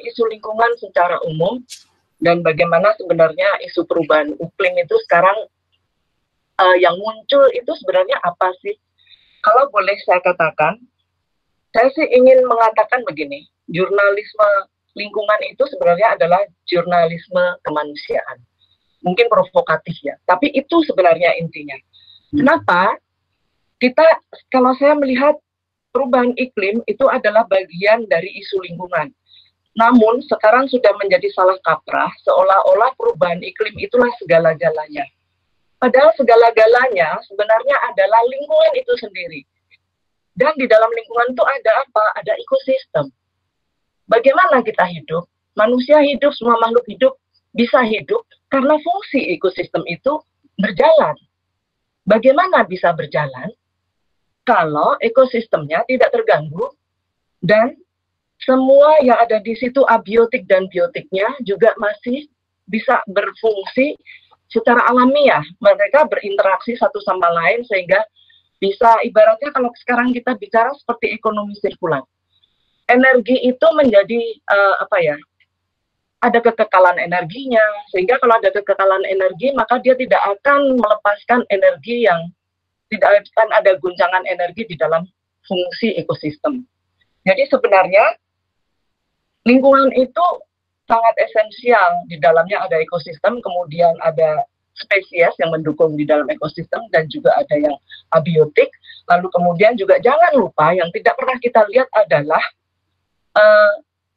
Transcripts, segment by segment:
isu lingkungan secara umum dan bagaimana sebenarnya isu perubahan iklim itu sekarang yang muncul itu sebenarnya apa sih? Kalau boleh saya katakan, saya sih ingin mengatakan begini, jurnalisme lingkungan itu sebenarnya adalah jurnalisme kemanusiaan. Mungkin provokatif ya, tapi itu sebenarnya intinya. Kenapa? Kita, kalau saya melihat perubahan iklim itu adalah bagian dari isu lingkungan. Namun sekarang sudah menjadi salah kaprah, seolah-olah perubahan iklim itulah segala-galanya. Padahal segala-galanya sebenarnya adalah lingkungan itu sendiri. Dan di dalam lingkungan itu ada apa? Ada ekosistem. Bagaimana kita hidup? Manusia hidup, semua makhluk hidup bisa hidup karena fungsi ekosistem itu berjalan. Bagaimana bisa berjalan kalau ekosistemnya tidak terganggu dan semua yang ada di situ abiotik dan biotiknya juga masih bisa berfungsi secara alamiah. Mereka berinteraksi satu sama lain sehingga bisa, ibaratnya kalau sekarang kita bicara seperti ekonomi sirkular. Energi itu menjadi ada kekekalan energinya, sehingga kalau ada kekekalan energi maka dia tidak akan melepaskan energi yang tidak akan ada guncangan energi di dalam fungsi ekosistem. Jadi sebenarnya lingkungan itu sangat esensial. Di dalamnya ada ekosistem, kemudian ada spesies yang mendukung di dalam ekosistem, dan juga ada yang abiotik. Lalu kemudian juga jangan lupa yang tidak pernah kita lihat adalah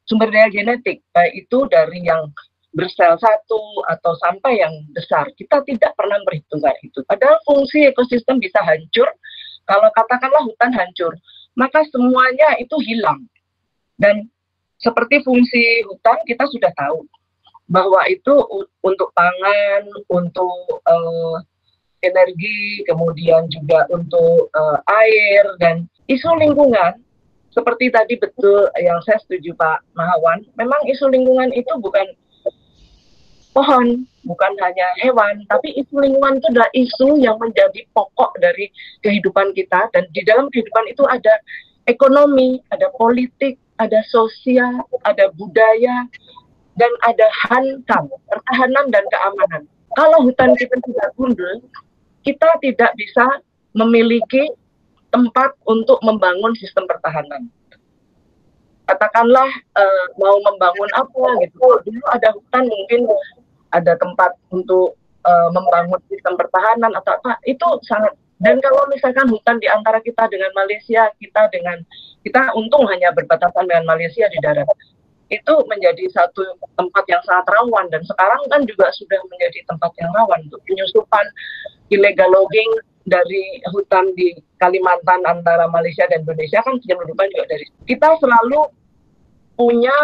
sumber daya genetik, baik itu dari yang bersel satu atau sampai yang besar. Kita tidak pernah memperhitungkan itu. Padahal fungsi ekosistem bisa hancur, kalau katakanlah hutan hancur, maka semuanya itu hilang. Dan seperti fungsi hutan kita sudah tahu bahwa itu untuk pangan, untuk energi, kemudian juga untuk air, dan isu lingkungan seperti tadi betul yang saya setuju Pak Mahawan, memang isu lingkungan itu bukan pohon, bukan hanya hewan, tapi isu lingkungan itu adalah isu yang menjadi pokok dari kehidupan kita, dan di dalam kehidupan itu ada ekonomi, ada politik, ada sosial, ada budaya, dan ada hankam, pertahanan dan keamanan. Kalau hutan kita tidak gundul, kita tidak bisa memiliki tempat untuk membangun sistem pertahanan. Katakanlah mau membangun apa gitu, dulu ada hutan mungkin ada tempat untuk membangun sistem pertahanan atau apa, itu sangat. Dan kalau misalkan hutan di antara kita dengan Malaysia, kita untung hanya berbatasan dengan Malaysia di darat, itu menjadi satu tempat yang sangat rawan, dan sekarang kan juga sudah menjadi tempat yang rawan untuk penyusupan illegal logging dari hutan di Kalimantan antara Malaysia dan Indonesia, kan penyelundupan juga dari kita selalu punya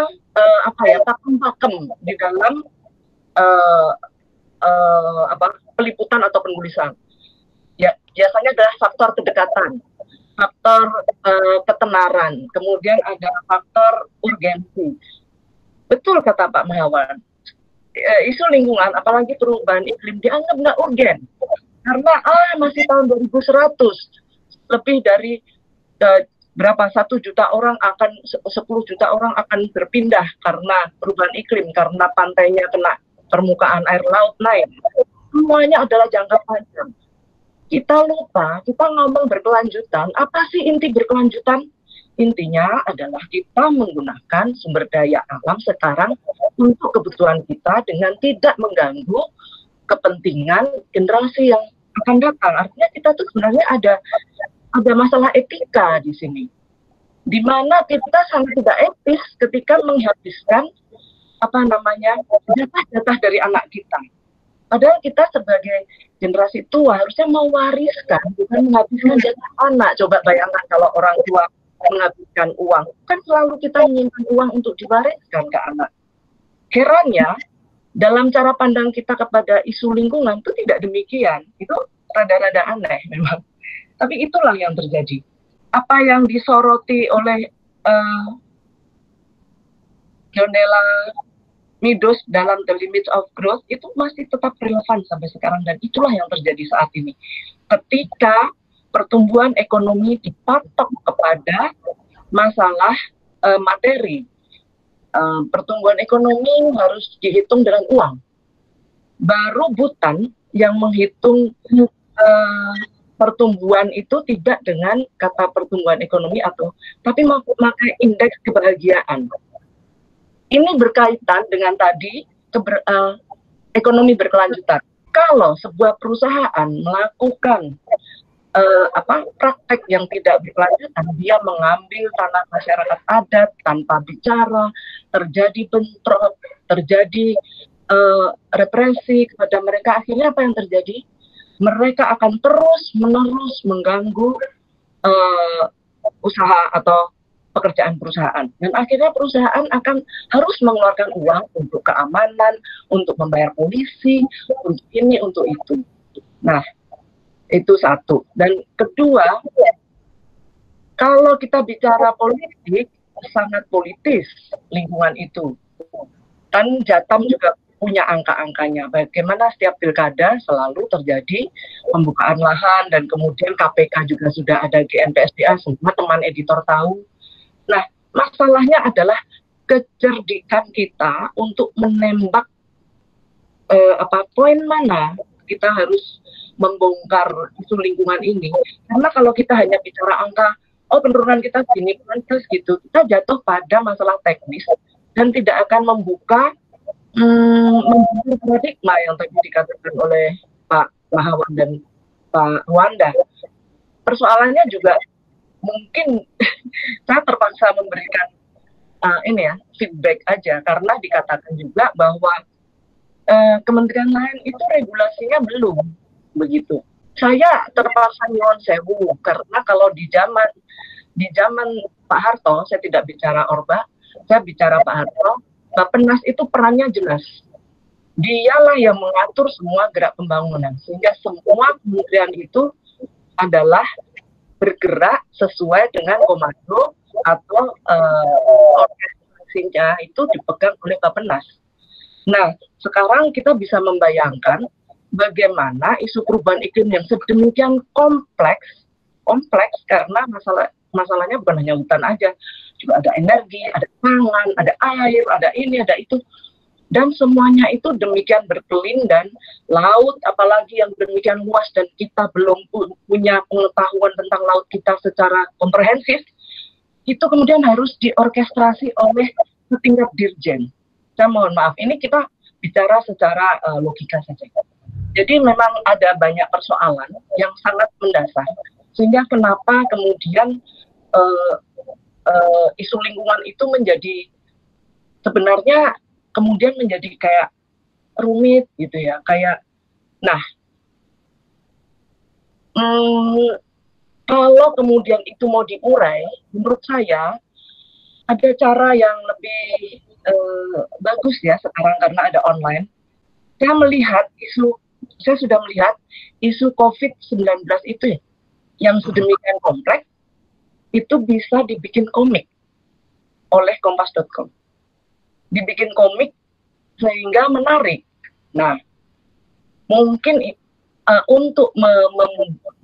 pakem-pakem di dalam peliputan atau penulisan. Ya, biasanya adalah faktor kedekatan, faktor ketenaran, kemudian ada faktor urgensi. Betul kata Pak Mahawan, isu lingkungan, apalagi perubahan iklim, dianggap nggak urgen. Karena masih tahun 2100, lebih dari berapa 1 juta orang akan 10 juta orang akan berpindah karena perubahan iklim, karena pantainya kena permukaan air laut naik. Semuanya adalah jangka panjang. Kita lupa, kita ngomong berkelanjutan. Apa sih inti berkelanjutan? Intinya adalah kita menggunakan sumber daya alam sekarang untuk kebutuhan kita dengan tidak mengganggu kepentingan generasi yang akan datang. Artinya kita tuh sebenarnya ada masalah etika di sini, di mana kita sangat tidak etis ketika menghabiskan jatah-jatah dari anak kita. Padahal kita sebagai generasi tua harusnya mewariskan, bukan menghabiskan jatah anak. Coba bayangkan kalau orang tua menghabiskan uang, kan selalu kita menyimpan uang untuk diwariskan ke anak. Herannya, dalam cara pandang kita kepada isu lingkungan itu tidak demikian. Itu rada-rada aneh memang. Tapi itulah yang terjadi. Apa yang disoroti oleh Donella Meadows dalam The Limits of Growth itu masih tetap relevan sampai sekarang, dan itulah yang terjadi saat ini. Ketika pertumbuhan ekonomi dipatok kepada masalah materi, pertumbuhan ekonomi harus dihitung dengan uang. Baru Bhutan yang menghitung pertumbuhan itu tidak dengan kata pertumbuhan ekonomi tapi memakai indeks kebahagiaan. Ini berkaitan dengan tadi ekonomi berkelanjutan. Kalau sebuah perusahaan melakukan praktek yang tidak berkelanjutan, dia mengambil tanah masyarakat adat tanpa bicara, terjadi bentrok, terjadi represi kepada mereka, akhirnya apa yang terjadi? Mereka akan terus-menerus mengganggu usaha atau pekerjaan perusahaan, dan akhirnya perusahaan akan harus mengeluarkan uang untuk keamanan, untuk membayar polisi, untuk ini, untuk itu. Nah, itu satu. Dan kedua, kalau kita bicara politik, sangat politis lingkungan itu. Kan Jatam juga punya angka-angkanya. Bagaimana setiap pilkada selalu terjadi pembukaan lahan, dan kemudian KPK juga sudah ada, GNPSDA, semua teman editor tahu. Nah, masalahnya adalah kecerdikan kita untuk menembak poin mana kita harus membongkar isu lingkungan ini. Karena kalau kita hanya bicara angka, penurunan kita gini, terus gitu, kita jatuh pada masalah teknis dan tidak akan membuka paradigma yang tadi dikatakan oleh Pak Mahawan dan Pak Wanda. Persoalannya juga mungkin saya terpaksa memberikan feedback aja, karena dikatakan juga bahwa kementerian lain itu regulasinya belum begitu. Saya terpaksa nyuwun sewu, karena kalau di zaman Pak Harto, saya tidak bicara Orba, saya bicara Pak Harto, Bappenas itu perannya jelas. Dialah yang mengatur semua gerak pembangunan, sehingga semua kementerian itu adalah bergerak sesuai dengan komando atau organisasinya itu dipegang oleh Bappenas. Nah, sekarang kita bisa membayangkan bagaimana isu perubahan iklim yang sedemikian kompleks karena masalahnya bukan hanya hutan aja, juga ada energi, ada pangan, ada air, ada ini, ada itu, dan semuanya itu demikian berkelindan, laut apalagi yang demikian luas, dan kita belum punya pengetahuan tentang laut kita secara komprehensif, itu kemudian harus diorkestrasi oleh setingkat dirjen. Saya mohon maaf, ini kita bicara secara logika saja. Jadi memang ada banyak persoalan yang sangat mendasar, sehingga kenapa kemudian isu lingkungan itu menjadi sebenarnya kemudian menjadi kayak rumit gitu ya, kayak kalau kemudian itu mau diurai, menurut saya ada cara yang lebih bagus ya sekarang karena ada online. Saya sudah melihat isu COVID-19 itu yang sedemikian kompleks, itu bisa dibikin komik oleh kompas.com. Dibikin komik sehingga menarik. Nah, mungkin untuk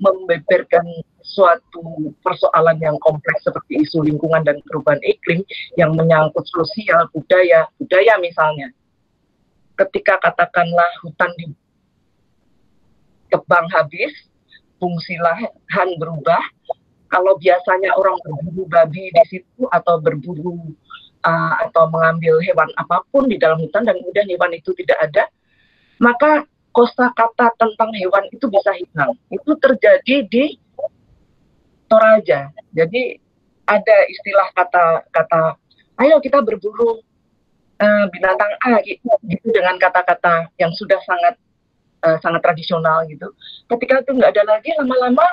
membeberkan suatu persoalan yang kompleks seperti isu lingkungan dan perubahan iklim yang menyangkut sosial, budaya misalnya. Ketika katakanlah hutan ditebang habis, fungsi lahan berubah. Kalau biasanya orang berburu babi di situ atau berburu atau mengambil hewan apapun di dalam hutan dan kemudian hewan itu tidak ada, maka kosakata tentang hewan itu bisa hilang. Itu terjadi di Toraja. Jadi ada istilah kata ayo kita berburu binatang A gitu dengan kata-kata yang sudah sangat tradisional gitu. Ketika itu nggak ada lagi, lama-lama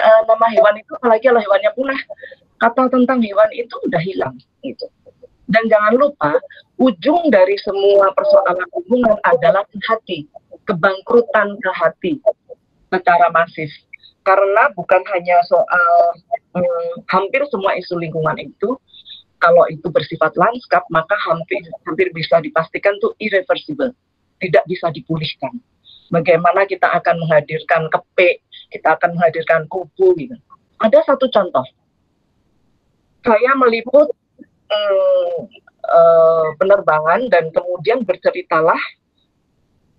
nama hewan itu, apalagi kalau hewannya punah, kata tentang hewan itu udah hilang gitu. Dan jangan lupa, ujung dari semua persoalan hubungan adalah hati, kebangkrutan ke hati secara masif. Karena bukan hanya soal hampir semua isu lingkungan itu, kalau itu bersifat lanskap, maka hampir bisa dipastikan itu irreversible, tidak bisa dipulihkan. Bagaimana kita akan menghadirkan kepek, kita akan menghadirkan kubu gitu. Ada satu contoh, saya meliput penerbangan, dan kemudian berceritalah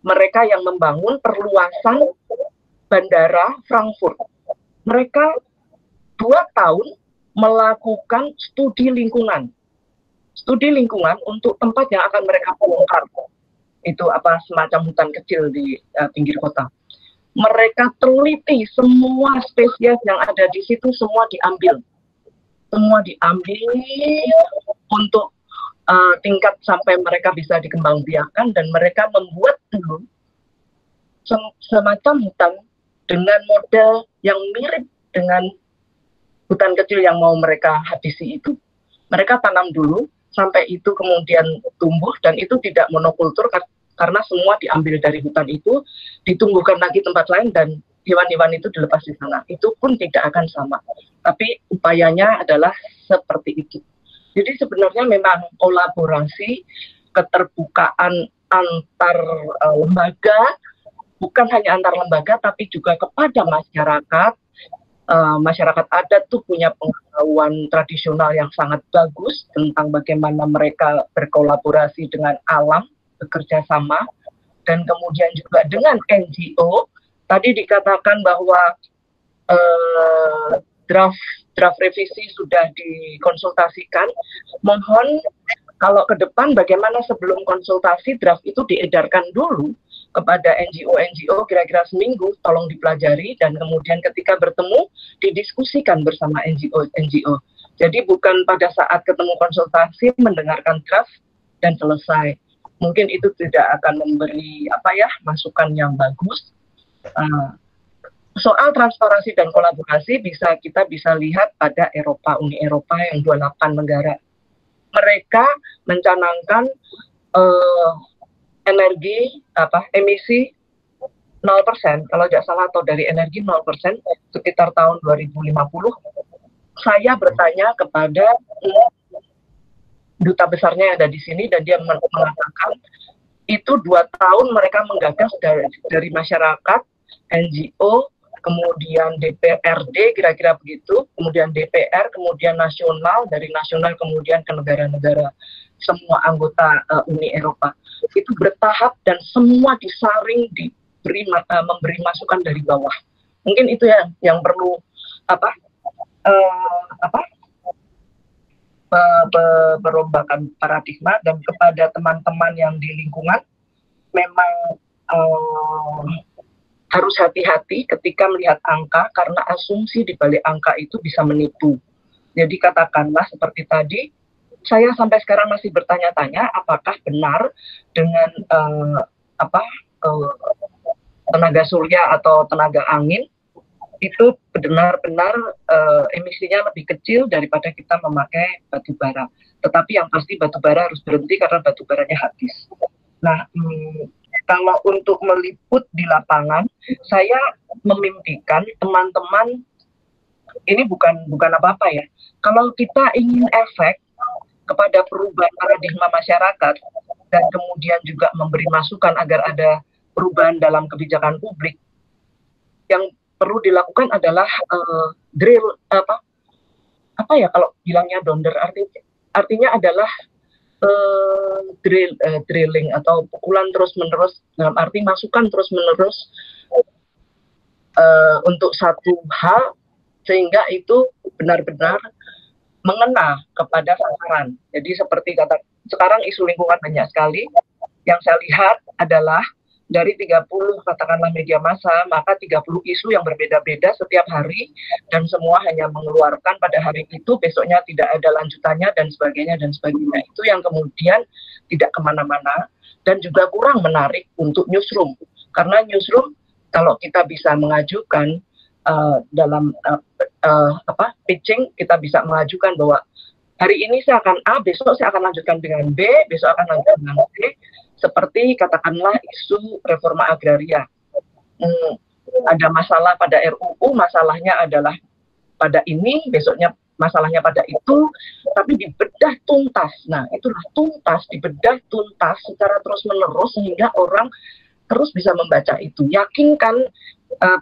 mereka yang membangun perluasan bandara Frankfurt. Mereka 2 tahun melakukan studi lingkungan untuk tempat yang akan mereka bongkar. Itu semacam hutan kecil di pinggir kota. Mereka teliti semua spesies yang ada di situ, semua diambil untuk tingkat sampai mereka bisa dikembangbiakkan, dan mereka membuat dulu semacam hutan dengan model yang mirip dengan hutan kecil yang mau mereka habisi itu. Mereka tanam dulu sampai itu kemudian tumbuh, dan itu tidak monokultur karena semua diambil dari hutan itu, ditumbuhkan lagi tempat lain, dan hewan-hewan itu dilepas di sana. Itu pun tidak akan sama, tapi upayanya adalah seperti itu. Jadi sebenarnya memang kolaborasi, keterbukaan antar lembaga, bukan hanya antar lembaga, tapi juga kepada masyarakat. Masyarakat adat tuh punya pengetahuan tradisional yang sangat bagus tentang bagaimana mereka berkolaborasi dengan alam, bekerja sama, dan kemudian juga dengan NGO. Tadi dikatakan bahwa draft revisi sudah dikonsultasikan. Mohon kalau ke depan bagaimana sebelum konsultasi draft itu diedarkan dulu kepada NGO kira-kira seminggu, tolong dipelajari, dan kemudian ketika bertemu didiskusikan bersama NGO. Jadi bukan pada saat ketemu konsultasi mendengarkan draft dan selesai. Mungkin itu tidak akan memberi masukan yang bagus. Soal transparansi dan kolaborasi kita bisa lihat pada Uni Eropa yang 28 negara. Mereka mencanangkan emisi 0%, kalau tidak salah, atau dari energi 0% sekitar tahun 2050. Saya bertanya kepada duta besarnya yang ada di sini, dan dia mengatakan itu 2 tahun mereka menggagas dari masyarakat, NGO, kemudian DPRD, kira-kira begitu, kemudian DPR, kemudian nasional, dari nasional kemudian ke negara-negara, semua anggota Uni Eropa. Itu bertahap dan semua disaring, memberi masukan dari bawah. Mungkin itu yang perlu perombakan paradigma. Dan kepada teman-teman yang di lingkungan, memang harus hati-hati ketika melihat angka, karena asumsi di balik angka itu bisa menipu. Jadi katakanlah seperti tadi, saya sampai sekarang masih bertanya-tanya apakah benar dengan tenaga surya atau tenaga angin itu benar-benar emisinya lebih kecil daripada kita memakai batu bara. Tetapi yang pasti batu bara harus berhenti karena batu baranya habis. Nah, kalau untuk meliput di lapangan, saya memimpikan teman-teman, ini bukan apa-apa ya. Kalau kita ingin efek kepada perubahan paradigma masyarakat, dan kemudian juga memberi masukan agar ada perubahan dalam kebijakan publik, yang perlu dilakukan adalah drill, kalau bilangnya donder, artinya adalah drilling atau pukulan terus-menerus, dalam arti masukan terus-menerus untuk satu hal, sehingga itu benar-benar mengena kepada sasaran. Jadi seperti sekarang isu lingkungan banyak sekali. Yang saya lihat adalah dari 30 katakanlah media massa, maka 30 isu yang berbeda-beda setiap hari, dan semua hanya mengeluarkan pada hari itu, besoknya tidak ada lanjutannya, dan sebagainya. Itu yang kemudian tidak kemana-mana, dan juga kurang menarik untuk newsroom. Karena newsroom, kalau kita bisa mengajukan dalam pitching, kita bisa mengajukan bahwa hari ini saya akan A, besok saya akan lanjutkan dengan B, besok akan lanjutkan dengan C. Seperti katakanlah isu reforma agraria. Ada masalah pada RUU, masalahnya adalah pada ini, besoknya masalahnya pada itu, tapi dibedah tuntas. Nah, itulah tuntas, dibedah tuntas secara terus-menerus, sehingga orang terus bisa membaca itu. Yakinkan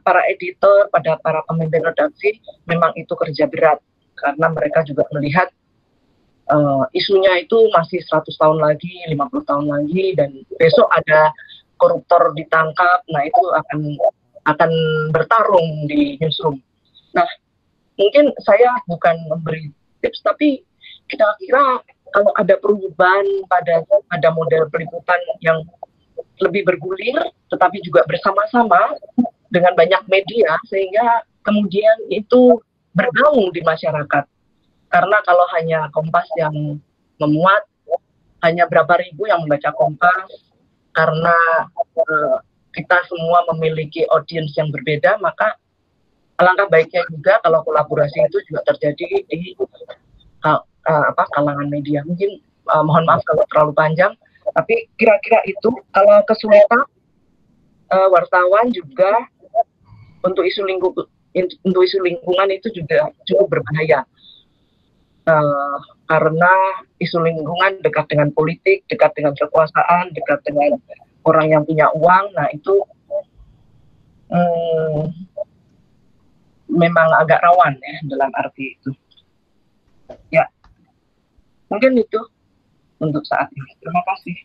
para editor, pada para pemimpin redaksi, memang itu kerja berat, karena mereka juga melihat isunya itu masih 100 tahun lagi, 50 tahun lagi, dan besok ada koruptor ditangkap, nah itu akan bertarung di newsroom. Nah, mungkin saya bukan memberi tips, tapi kira-kira kalau ada perubahan pada model peliputan yang lebih bergulir, tetapi juga bersama-sama dengan banyak media, sehingga kemudian itu bergaung di masyarakat. Karena kalau hanya Kompas yang memuat, hanya berapa ribu yang membaca Kompas, karena kita semua memiliki audiens yang berbeda, maka alangkah baiknya juga kalau kolaborasi itu juga terjadi di kalangan media. Mungkin mohon maaf kalau terlalu panjang, tapi kira-kira itu. Kalau kesulitan wartawan juga untuk isu lingkungan itu juga cukup berbahaya. Karena isu lingkungan dekat dengan politik, dekat dengan kekuasaan, dekat dengan orang yang punya uang. Nah itu memang agak rawan ya dalam arti itu. Ya, mungkin itu untuk saat ini. Terima kasih.